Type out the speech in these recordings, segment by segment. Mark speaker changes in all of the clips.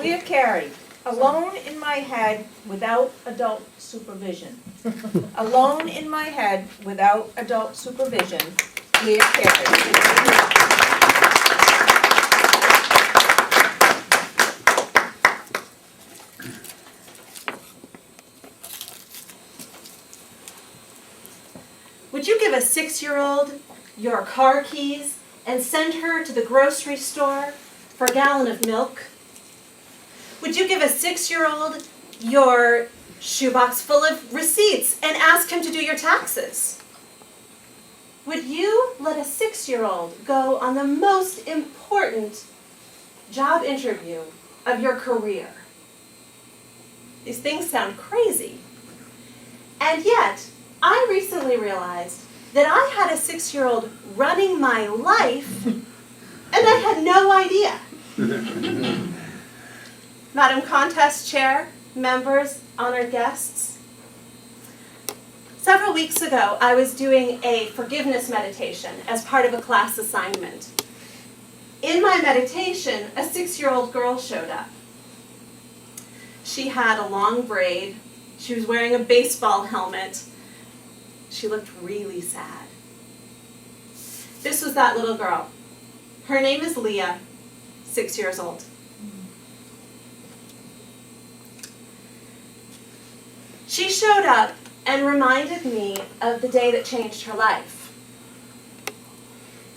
Speaker 1: Leah Carey, alone in my head without adult supervision. Alone in my head without adult supervision, Leah Carey.
Speaker 2: Would you give a 6-year-old your car keys and send her to the grocery store for a gallon of milk? Would you give a 6-year-old your shoebox full of receipts and ask him to do your taxes? Would you let a 6-year-old go on the most important job interview of your career? These things sound crazy. And yet, I recently realized that I had a 6-year-old running my life, and I had no idea. Madam Contest Chair, members, honored guests. Several weeks ago, I was doing a forgiveness meditation as part of a class assignment. In my meditation, a 6-year-old girl showed up. She had a long braid. She was wearing a baseball helmet. She looked really sad. This was that little girl. Her name is Leah, 6 years old. She showed up and reminded me of the day that changed her life.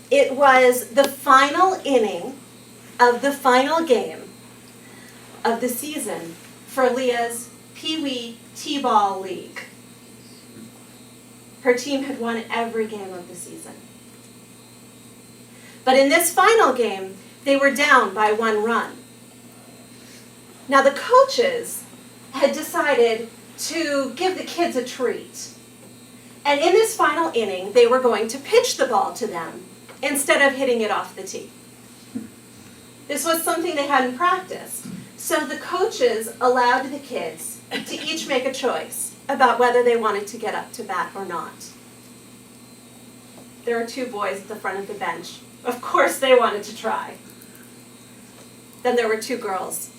Speaker 2: It was the final inning of the final game of the season for Leah's Pee Wee T-ball league. Her team had won every game of the season. But in this final game, they were down by 1 run. Now the coaches had decided to give the kids a treat. And in this final inning, they were going to pitch the ball to them instead of hitting it off the tee. This was something they hadn't practiced. So the coaches allowed the kids to each make a choice about whether they wanted to get up to bat or not. There were 2 boys at the front of the bench. Of course they wanted to try. Then there were 2 girls.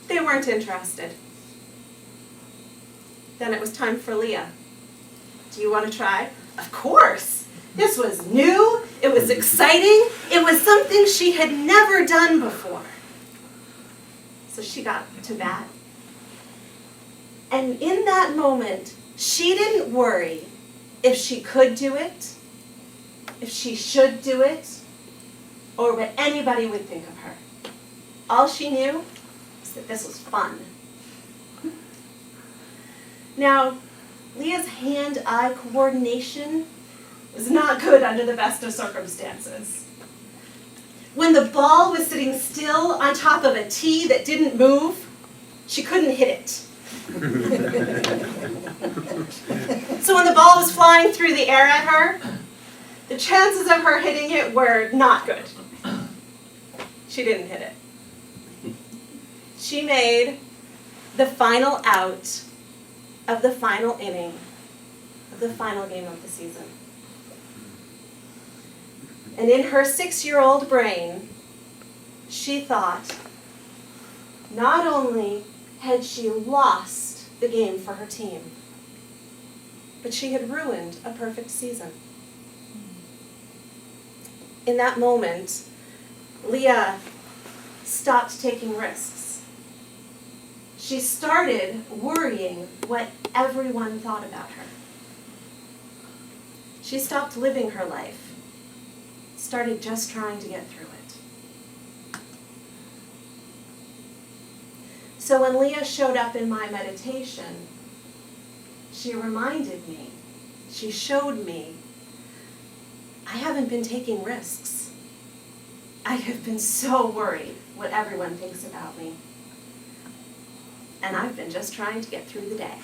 Speaker 2: They weren't interested. Then it was time for Leah. Do you want to try? Of course. This was new. It was exciting. It was something she had never done before. So she got to bat. And in that moment, she didn't worry if she could do it, if she should do it, or what anybody would think of her. All she knew was that this was fun. Now, Leah's hand-eye coordination was not good under the best of circumstances. When the ball was sitting still on top of a tee that didn't move, she couldn't hit it. So when the ball was flying through the air at her, the chances of her hitting it were not good. She didn't hit it. She made the final out of the final inning of the final game of the season. And in her 6-year-old brain, she thought, not only had she lost the game for her team, but she had ruined a perfect season. In that moment, Leah stopped taking risks. She started worrying what everyone thought about her. She stopped living her life, started just trying to get through it. So when Leah showed up in my meditation, she reminded me, she showed me, I haven't been taking risks. I have been so worried what everyone thinks about me. And I've been just trying to get through the day.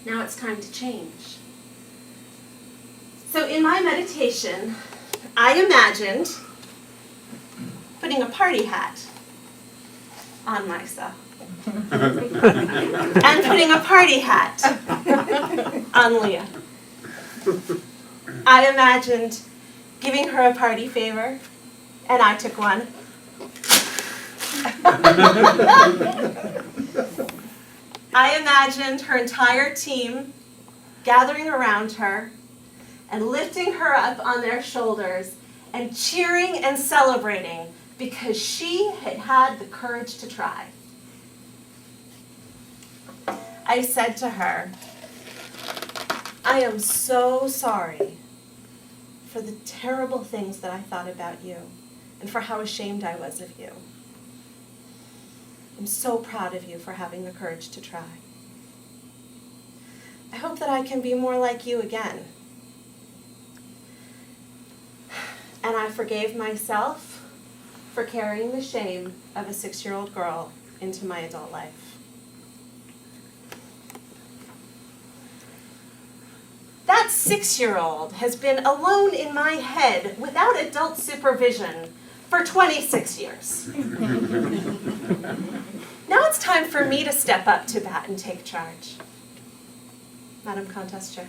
Speaker 2: Now it's time to change. So in my meditation, I imagined putting a party hat on myself. And putting a party hat on Leah. I imagined giving her a party favor, and I took one. I imagined her entire team gathering around her and lifting her up on their shoulders and cheering and celebrating because she had had the courage to try. I said to her, I am so sorry for the terrible things that I thought about you and for how ashamed I was of you. I'm so proud of you for having the courage to try. I hope that I can be more like you again. And I forgave myself for carrying the shame of a 6-year-old girl into my adult life. That 6-year-old has been alone in my head without adult supervision for 26 years. Now it's time for me to step up to bat and take charge. Madam Contest Chair.